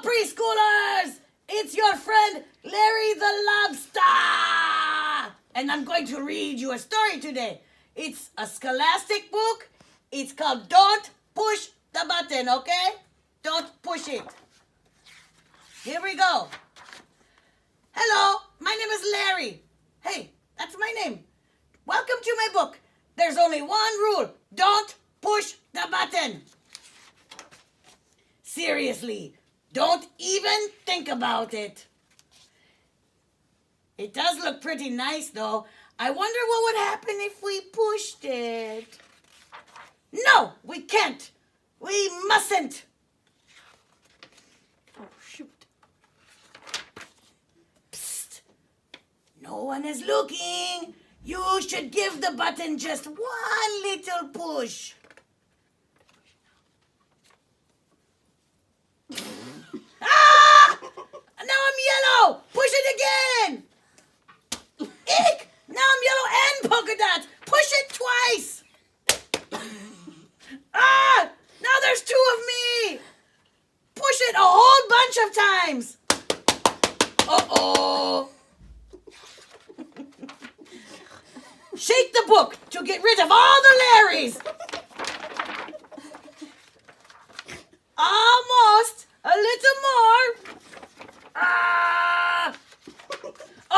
preschoolers! It's your friend Larry the Lobster! And I'm going to read you a story today. It's a scholastic book. It's called Don't Push the Button, okay? Don't push it. Here we go. Hello, my name is Larry. Hey, that's my name. Welcome to my book. There's only one rule. Don't push the button. Seriously, don't even think about it. It does look pretty nice, though. I wonder what would happen if we pushed it. No, we can't. We mustn't. Oh, shoot. Psst. No one is looking. You should give the button just one little push. Ah! Now I'm yellow. Push it again. Eek! Now I'm yellow and polka dots. Push it twice. Ah! Now there's two of me. Push it a whole bunch of times. Uh-oh. Shake the book to get rid of all the Larrys. Almost. A little more. Ah.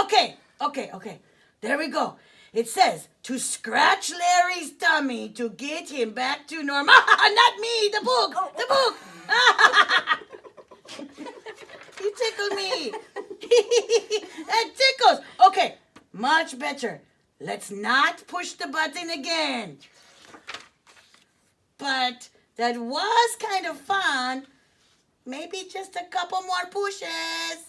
Okay. There we go. It says to scratch Larry's tummy to get him back to normal. Not me, the book. The book. You tickle me. That tickles. Okay, much better. Let's not push the button again. But that was kind of fun. Maybe just a couple more pushes.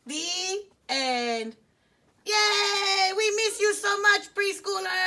The end. Yay! We miss you so much, preschoolers.